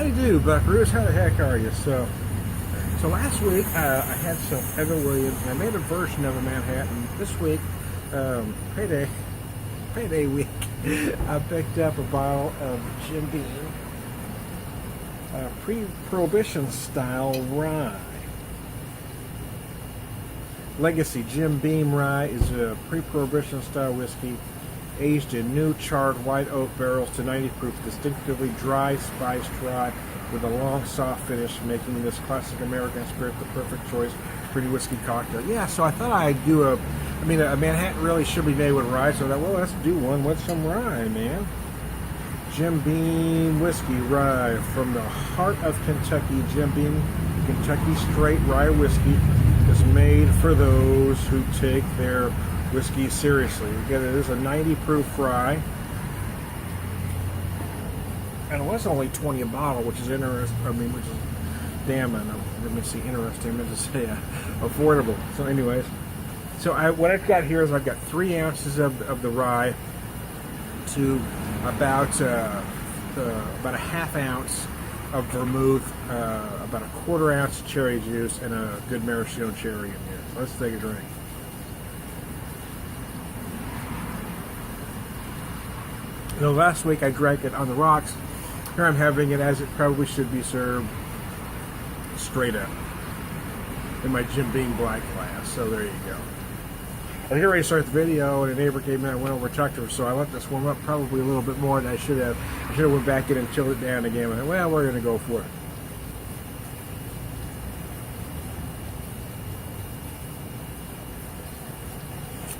Howdy do, buckaroos. How the heck are you? So last week I had some Evan Williams, and I made a version of a Manhattan. This week, payday week, I picked up a bottle of Jim Beam, Pre-Prohibition style rye. Legacy Jim Beam Rye is a pre-prohibition style whiskey aged in new charred white oak barrels to 90 proof, distinctively dry spiced rye with a long soft finish, making this classic American spirit the perfect choice for any whiskey cocktail. Yeah, so I thought I'd do a Manhattan really should be made with rye, so I thought, well, let's do one with some rye, man. Jim Beam whiskey rye from the heart of Kentucky. Jim Beam Kentucky straight rye whiskey is made for those who take their whiskey seriously. Again, it is a 90 proof rye, and it was only 20 a bottle, which is interesting. Which is damn, I meant to say interesting. I meant to say affordable. So, anyways, what I've got here is I've got 3 ounces of the rye to about a half ounce of vermouth, about a quarter ounce of cherry juice, and a good maraschino cherry in here. So let's take a drink. You know, last week I drank it on the rocks. Here I'm having it as it probably should be served, straight up, in my Jim Beam black glass. So there you go. I was getting ready to start the video, and a neighbor came in. I went over and talked to her, so I let this warm up probably a little bit more than I should have. I should have went back in and chilled it down again. I thought, well, we're going to go for it.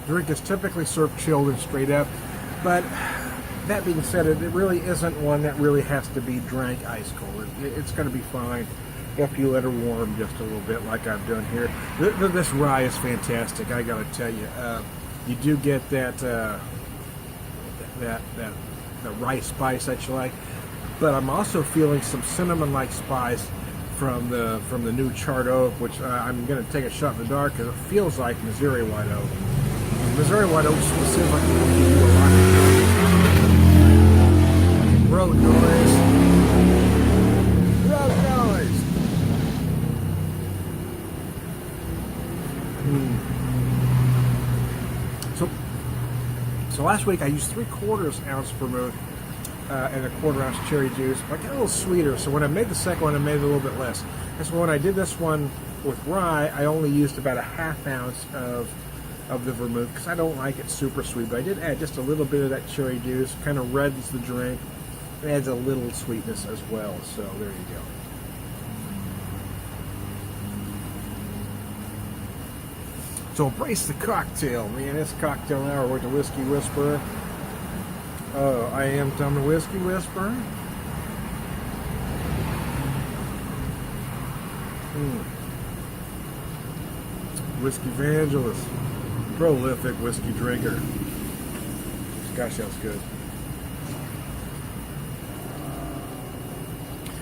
Drink is typically served chilled and straight up, but that being said, it really isn't one that really has to be drank ice cold. It's going to be fine if you let her warm just a little bit, like I've done here. This rye is fantastic. I got to tell you, you do get that rye spice that you like, but I'm also feeling some cinnamon-like spice from the new charred oak, which I'm going to take a shot in the dark because it feels like Missouri white oak. Missouri white oak specifically will give you a lot of road noise. Road noise. So last week I used 3/4 ounce vermouth and a 1/4 ounce cherry juice. I got a little sweeter, so when I made the second one, I made it a little bit less. And so when I did this one with rye, I only used about a half ounce of the vermouth because I don't like it super sweet, but I did add just a little bit of that cherry juice. Kind of reddens the drink. It adds a little sweetness as well, so there you go. So embrace the cocktail, man. It's cocktail hour with the Whiskey Whisperer. I am Tom the Whiskey Whisperer. Whiskey Evangelist. Prolific whiskey drinker. Gosh, that's good.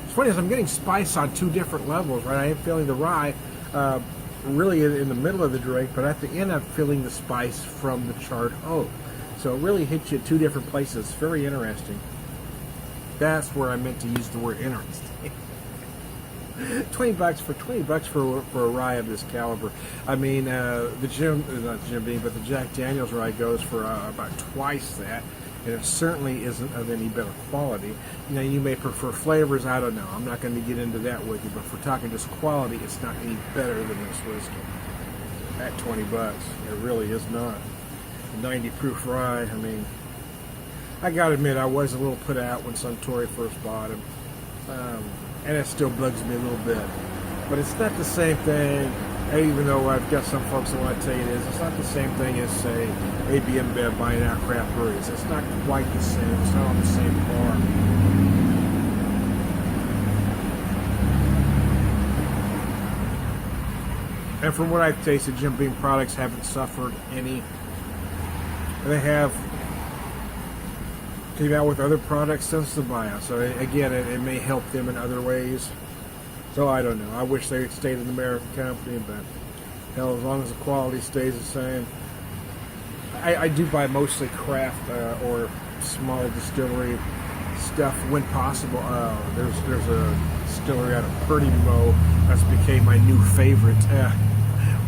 It's funny as I'm getting spice on 2 different levels, right? I am feeling the rye really in the middle of the drink, but at the end I'm feeling the spice from the charred oak. So it really hits you at 2 different places. Very interesting. That's where I meant to use the word interesting. $20 for a rye of this caliber. I mean, not Jim Beam, but the Jack Daniel's rye goes for about twice that, and it certainly isn't of any better quality. You know, you may prefer flavors. I don't know. I'm not going to get into that with you, but if we're talking just quality, it's not any better than this whiskey at $20. It really is not. 90 proof rye. I mean, I got to admit, I was a little put out when Suntory first bought him. And it still bugs me a little bit. But it's not the same thing, even though I've got some folks that want to tell you it is. It's not the same thing as, say, AB InBev buying out craft breweries. It's not quite the same. It's not on the same par. And from what I've tasted, Jim Beam products haven't suffered any. They have came out with other products since the buyout, so again, it may help them in other ways. So I don't know. I wish they had stayed an American company, but hell, as long as the quality stays the same. I do buy mostly craft or small distillery stuff when possible. There's a distillery out of Purdy Mo that's became my new favorite.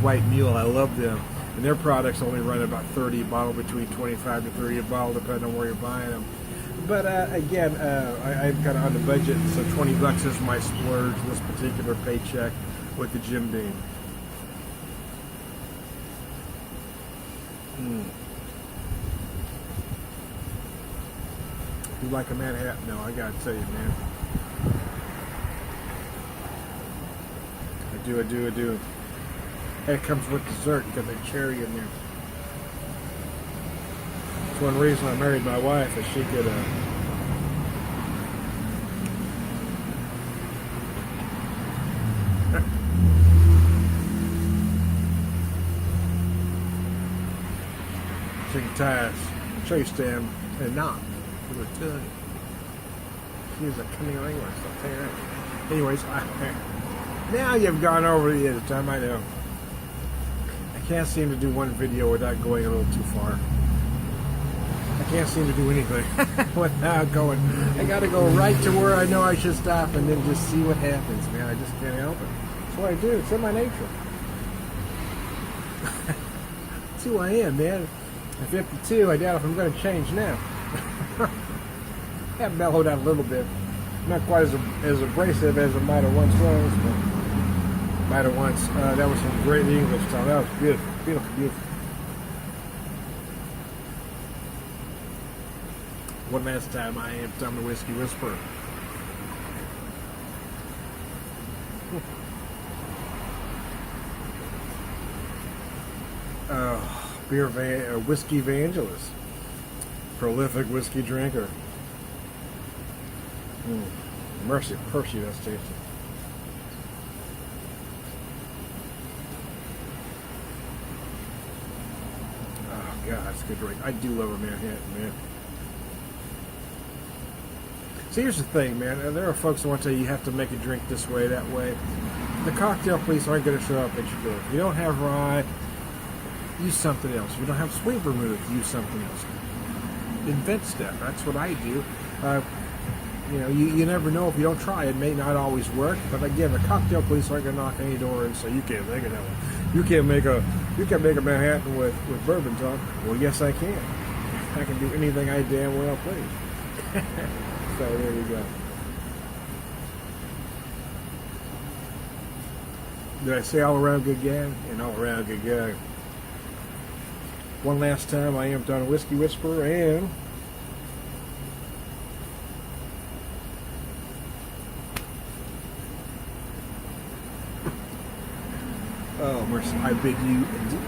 White Mule, I love them. And their products only run about 30 a bottle, between 25 to 30 a bottle, depending on where you're buying them. But again, I'm kind of on the budget, so 20 bucks is my splurge this particular paycheck with the Jim Beam. You like a Manhattan? No, I gotta tell you, man. I do. And it comes with dessert because there's cherry in there. That's one reason I married my wife, is she could she can tie a tray stand and knot with her tongue. She's a cunning linguist, I'll tell you that. Anyways, now you've gone over the edge of time, I know. I can't seem to do one video without going a little too far. I can't seem to do anything without going. I gotta go right to where I know I should stop and then just see what happens, man. I just can't help it. That's what I do. It's in my nature. That's who I am, man. At 52, I doubt if I'm going to change now. I've mellowed out a little bit. Not quite as abrasive as it might have once was, but might have once. That was some great English talk. That was beautiful, beautiful, beautiful. One last time, I am Tom the Whiskey Whisperer. Whiskey Vangelist, prolific whiskey drinker. Mercy, Percy, that's tasty. Oh God, that's a good drink. I do love a Manhattan, man. See, here's the thing, man. There are folks that want to tell you have to make a drink this way, that way. The cocktail police aren't going to show up at your door. If you don't have rye, use something else. If you don't have sweet vermouth, use something else. Invent stuff. That's what I do. You never know if you don't try. It may not always work. But again, the cocktail police aren't going to knock any door and say you can't make it. You can't make a Manhattan with bourbon, Tom. Well, yes, I can. I can do anything I damn well please. So there you go. Did I say all around good guy? And all around good guy. One last time, I am Don Whiskey Whisperer, and oh mercy, I bid you adieu.